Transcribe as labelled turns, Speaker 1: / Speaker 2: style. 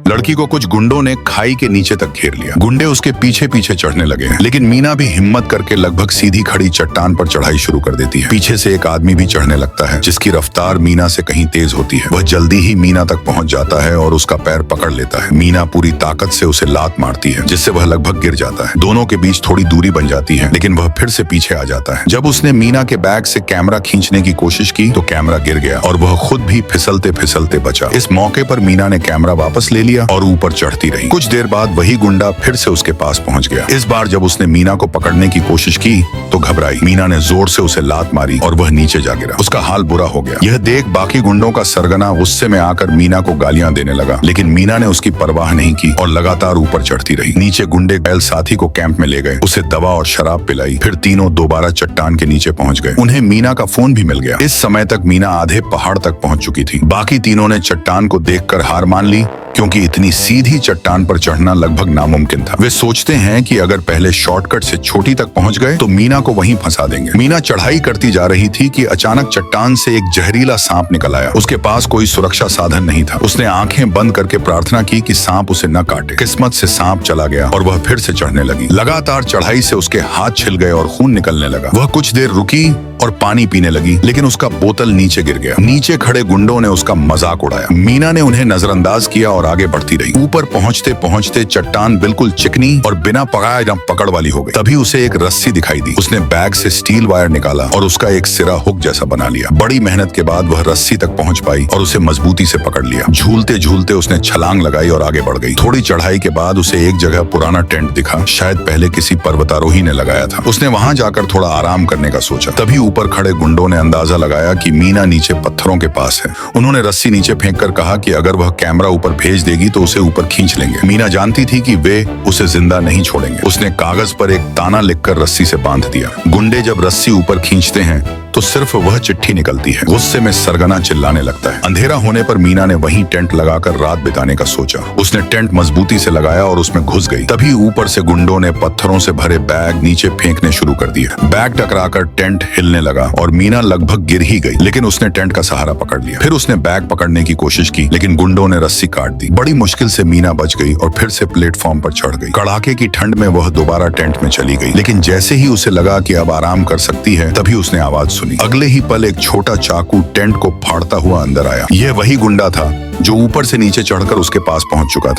Speaker 1: लड़की को कुछ गुंडों ने खाई के नीचे तक घेर लिया। गुंडे उसके पीछे पीछे चढ़ने लगे हैं, लेकिन मीना भी हिम्मत करके लगभग सीधी खड़ी चट्टान पर चढ़ाई शुरू कर देती है। पीछे से एक आदमी भी चढ़ने लगता है, जिसकी रफ्तार मीना से कहीं तेज होती है। वह जल्दी ही मीना तक पहुंच जाता है और उसका पैर पकड़ लेता है। मीना पूरी ताकत से उसे लात मारती है, जिससे वह लगभग गिर जाता है। दोनों के बीच थोड़ी दूरी बन जाती है, लेकिन वह फिर से पीछे आ जाता है। जब उसने मीना के बैग से कैमरा खींचने की कोशिश की तो कैमरा गिर गया और वह खुद भी फिसलते फिसलते बचा। इस मौके पर मीना ने कैमरा वापस ले लिया और ऊपर चढ़ती रही। कुछ देर बाद वही गुंडा फिर से उसके पास पहुंच गया। इस बार जब उसने मीना को पकड़ने की कोशिश की तो घबराई। मीना ने जोर से उसे लात मारी और वह नीचे जा गिरा। उसका हाल बुरा हो गया। यह देख बाकी गुंडों का सरगना गुस्से में आकर मीना को गालियां देने लगा, लेकिन मीना ने उसकी परवाह नहीं की और लगातार ऊपर चढ़ती रही। नीचे गुंडे घायल साथी को कैंप में ले गए, उसे दवा और शराब पिलाई। फिर तीनों दोबारा चट्टान के नीचे पहुंच गए। उन्हें मीना का फोन भी मिल गया। इस समय तक मीना आधे पहाड़ तक पहुंच चुकी थी। बाकी तीनों ने चट्टान को देखकर हार मान ली, क्योंकि इतनी सीधी चट्टान पर चढ़ना लगभग नामुमकिन था। वे सोचते हैं कि अगर पहले शॉर्टकट से छोटी तक पहुंच गए तो मीना को वहीं फंसा देंगे। मीना चढ़ाई करती जा रही थी कि अचानक चट्टान से एक जहरीला सांप निकल आया। उसके पास कोई सुरक्षा साधन नहीं था। उसने आंखें बंद करके प्रार्थना की कि सांप उसे न काटे। किस्मत से सांप चला गया और वह फिर से चढ़ने लगी। लगातार चढ़ाई से उसके हाथ छिल गए और खून निकलने लगा। वह कुछ देर रुकी और पानी पीने लगी, लेकिन उसका बोतल नीचे गिर गया। नीचे खड़े गुंडों ने उसका मजाक उड़ाया। मीना ने उन्हें नजरअंदाज किया और आगे बढ़ती रही। ऊपर पहुंचते पहुंचते चट्टान बिल्कुल चिकनी और बिना पकाए न पकड़ वाली हो गई। तभी उसे एक रस्सी दिखाई दी। उसने बैग से स्टील वायर निकाला और उसका एक सिरा हुक जैसा बना लिया। बड़ी मेहनत के बाद वह रस्सी तक पहुंच पाई और उसे मजबूती से पकड़ लिया। झूलते झूलते उसने छलांग लगाई और आगे बढ़ गई। थोड़ी चढ़ाई के बाद उसे एक जगह पुराना टेंट दिखा, शायद पहले किसी पर्वतारोही ने लगाया था। उसने वहां जाकर थोड़ा आराम करने का सोचा। तभी ऊपर खड़े गुंडों ने अंदाजा लगाया कि मीना नीचे पत्थरों के पास है। उन्होंने रस्सी नीचे फेंककर कहा कि अगर वह कैमरा ऊपर भेज देगी तो उसे ऊपर खींच लेंगे। मीना जानती थी कि वे उसे जिंदा नहीं छोड़ेंगे। उसने कागज पर एक ताना लिखकर रस्सी से बांध दिया। गुंडे जब रस्सी ऊपर खींचते हैं तो सिर्फ वह चिट्ठी निकलती है। गुस्से में सरगना चिल्लाने लगता है। अंधेरा होने पर मीना ने वहीं टेंट लगाकर रात बिताने का सोचा। उसने टेंट मजबूती से लगाया और उसमें घुस गई। तभी ऊपर से गुंडों ने पत्थरों से भरे बैग नीचे फेंकने शुरू कर दिए। बैग टकराकर टेंट हिलने लगा और मीना लगभग गिर ही गई, लेकिन उसने टेंट का सहारा पकड़ लिया। फिर उसने बैग पकड़ने की कोशिश की, लेकिन गुंडों ने रस्सी काट दी। बड़ी मुश्किल से मीना बच गई और फिर से प्लेटफॉर्म पर चढ़ गई। कड़ाके की ठंड में वह दोबारा टेंट में चली गई, लेकिन जैसे ही उसे लगा कि अब आराम कर सकती है, तभी उसने आवाज सुनी। अगले ही पल एक छोटा चाकू टेंट को फाड़ता हुआ अंदर आया। यह वही गुंडा था जो ऊपर से नीचे चढ़कर उसके पास पहुंच चुका था।